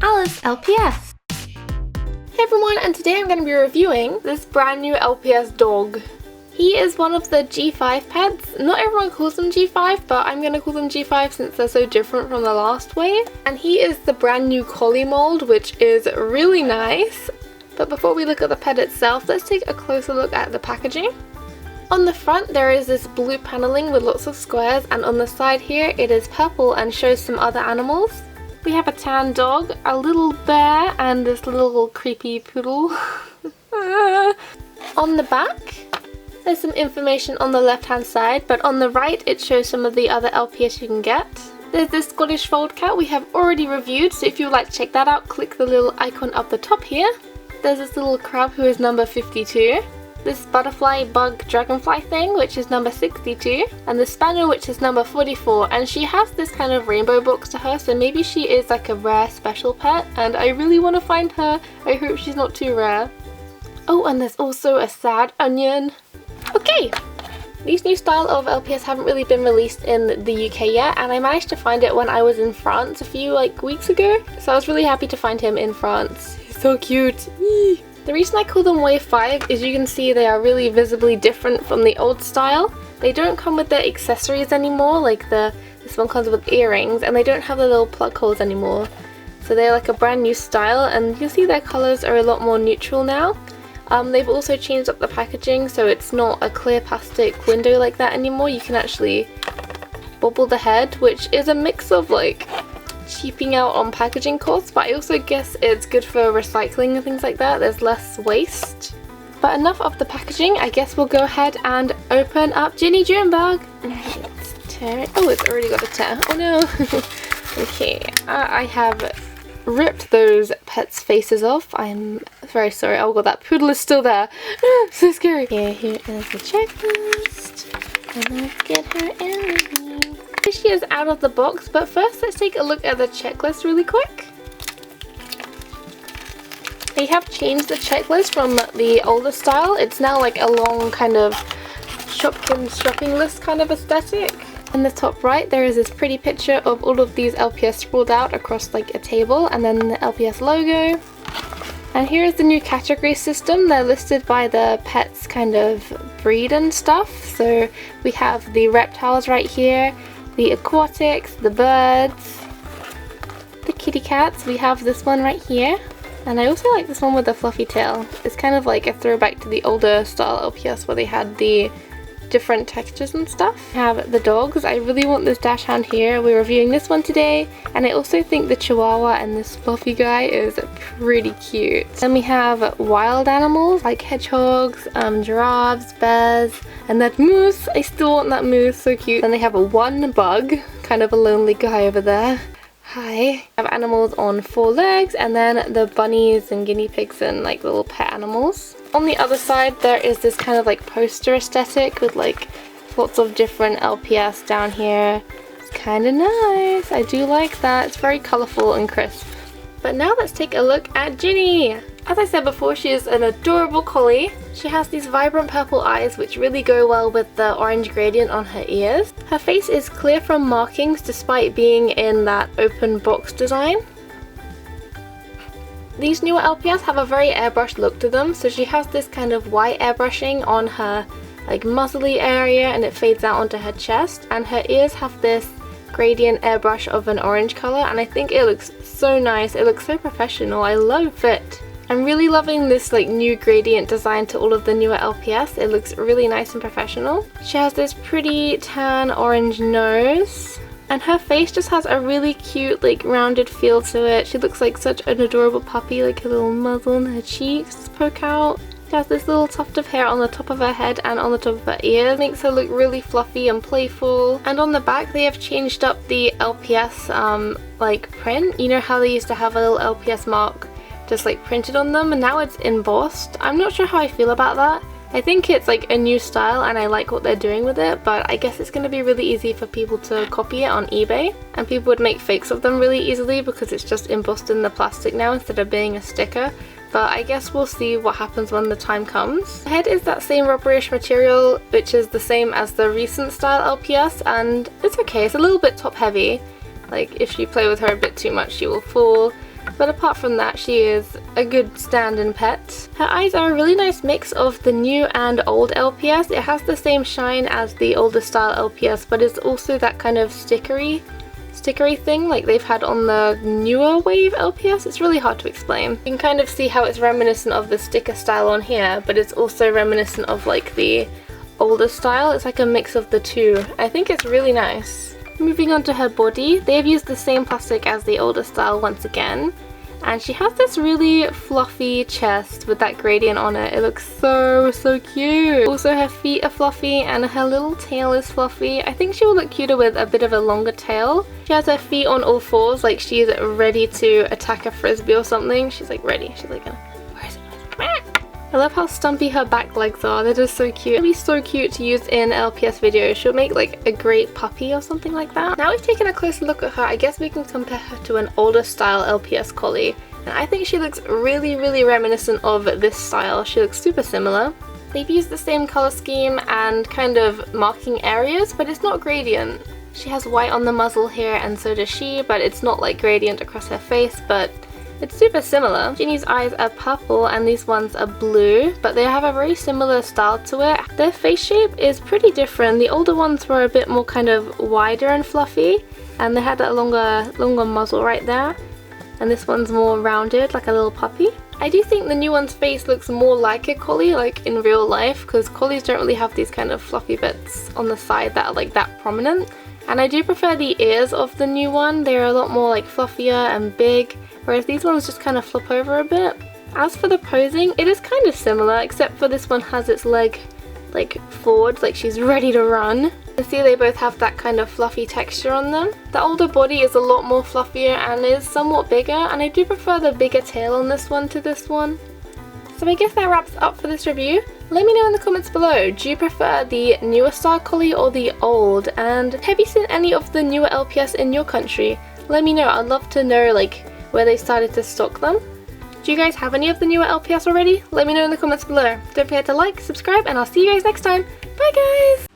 Alice LPS. Hey everyone, and today I'm going to be reviewing this brand new LPS dog. He is one of the G5 pets. Not everyone calls them G5, but I'm going to call them G5 since they're so different from the last wave. And he is the brand new Collie mold, which is really nice. But before we look at the pet itself, let's take a closer look at the packaging. On the front there is this blue paneling with lots of squares, and on the side here it is purple and shows some other animals. We have a tan dog, a little bear, and this little creepy poodle. On the back there's some information on the left hand side, but on the right it shows some of the other LPS you can get. There's this Scottish fold cat we have already reviewed, so if you would like to check that out, click the little icon up the top here. There's this little crab who is number 52. This butterfly bug dragonfly thing which is number 62, and the spaniel which is number 44, and she has this kind of rainbow box to her, so maybe she is like a rare special pet and I really want to find her. I hope she's not too rare. Oh, and there's also a sad onion. Okay, these new style of LPS haven't really been released in the UK yet, and I managed to find it when I was in France a few weeks ago, so I was really happy to find him in France. He's so cute. Eee. The reason I call them Wave 5 is you can see they are really visibly different from the old style. They don't come with their accessories anymore, like this one comes with earrings, and they don't have the little plug holes anymore. So they're like a brand new style, and you can see their colours are a lot more neutral now. They've also changed up the packaging, so it's not a clear plastic window like that anymore. You can actually bobble the head, which is a mix of cheaping out on packaging costs, but I also guess it's good for recycling and things like that. There's less waste. But enough of the packaging, I guess we'll go ahead and open up Ginny Junebug. Let's tear it. Oh, it's already got a tear. Oh no. Okay, I have ripped those pets' faces off. I'm very sorry. Oh god, that poodle is still there. So scary. Okay, here is the checklist. And let's get her in with me. She is out of the box, but first let's take a look at the checklist really quick. They have changed the checklist from the older style. It's now like a long kind of shopping list kind of aesthetic. In the top right there is this pretty picture of all of these LPS sprawled out across like a table, and then the LPS logo. And here is the new category system. They're listed by the pet's kind of breed and stuff. So we have the reptiles right here, the aquatics, the birds, the kitty cats. We have this one right here, and I also like this one with the fluffy tail. It's kind of like a throwback to the older style LPS where they had the different textures and stuff. We have the dogs. I really want this dachshund here. We're reviewing this one today, and I also think the chihuahua and this fluffy guy is pretty cute. Then we have wild animals like hedgehogs, giraffes, bears, and that moose. I still want that moose, so cute. Then they have one bug, kind of a lonely guy over there. Hi. Have animals on 4 legs, and then the bunnies and guinea pigs and little pet animals. On the other side there is this kind of poster aesthetic with lots of different LPS down here. It's kind of nice. I do like that. It's very colourful and crisp. But now let's take a look at Ginny. As I said before, she is an adorable collie. She has these vibrant purple eyes which really go well with the orange gradient on her ears. Her face is clear from markings despite being in that open box design. These newer LPS have a very airbrushed look to them, so she has this kind of white airbrushing on her muzzly area, and it fades out onto her chest, and her ears have this gradient airbrush of an orange colour, and I think it looks so nice. It looks so professional. I love it. I'm really loving this new gradient design to all of the newer LPS. It looks really nice and professional. She has this pretty tan orange nose, and her face just has a really cute rounded feel to it. She looks like such an adorable puppy, her little muzzle and her cheeks poke out. She has this little tuft of hair on the top of her head and on the top of her ears. Makes her look really fluffy and playful. And on the back they have changed up the LPS print. You know how they used to have a little LPS mark just printed on them, and now it's embossed. I'm not sure how I feel about that. I think it's a new style and I like what they're doing with it, but I guess it's going to be really easy for people to copy it on eBay, and people would make fakes of them really easily because it's just embossed in the plastic now instead of being a sticker. But I guess we'll see what happens when the time comes. The head is that same rubberish material which is the same as the recent style LPS, and it's okay. It's a little bit top heavy. If you play with her a bit too much she will fall. But apart from that, she is a good stand-in pet. Her eyes are a really nice mix of the new and old LPS. It has the same shine as the older style LPS, but it's also that kind of stickery thing like they've had on the newer wave LPS. It's really hard to explain. You can kind of see how it's reminiscent of the sticker style on here, but it's also reminiscent of like the older style. It's like a mix of the two. I think it's really nice. Moving on to her body, they have used the same plastic as the older style once again. And she has this really fluffy chest with that gradient on it. It looks so cute. Also her feet are fluffy and her little tail is fluffy. I think she will look cuter with a bit of a longer tail. She has her feet on all fours like she's ready to attack a frisbee or something. She's like ready. She's like, where is it? I love how stumpy her back legs are. They're just so cute. It'll be so cute to use in LPS videos. She'll make like a great puppy or something like that. Now we've taken a closer look at her, I guess we can compare her to an older style LPS collie. And I think she looks really reminiscent of this style. She looks super similar. They've used the same color scheme and kind of marking areas, but it's not gradient. She has white on the muzzle here and so does she, but it's not like gradient across her face, but it's super similar. Ginny's eyes are purple and these ones are blue, but they have a very similar style to it. Their face shape is pretty different. The older ones were a bit more kind of wider and fluffy, and they had that longer muzzle right there. And this one's more rounded, like a little puppy. I do think the new one's face looks more like a collie, like in real life, because collies don't really have these kind of fluffy bits on the side that are like that prominent. And I do prefer the ears of the new one. They're a lot more like fluffier and big, whereas these ones just kind of flip over a bit. As for the posing, it is kind of similar, except for this one has its leg like forward, like she's ready to run. You can see they both have that kind of fluffy texture on them. The older body is a lot more fluffier and is somewhat bigger, and I do prefer the bigger tail on this one to this one. So I guess that wraps up for this review. Let me know in the comments below, do you prefer the newer style collie or the old? And have you seen any of the newer LPS in your country? Let me know, I'd love to know like where they started to stock them. Do you guys have any of the newer LPS already? Let me know in the comments below. Don't forget to like, subscribe, and I'll see you guys next time. Bye guys!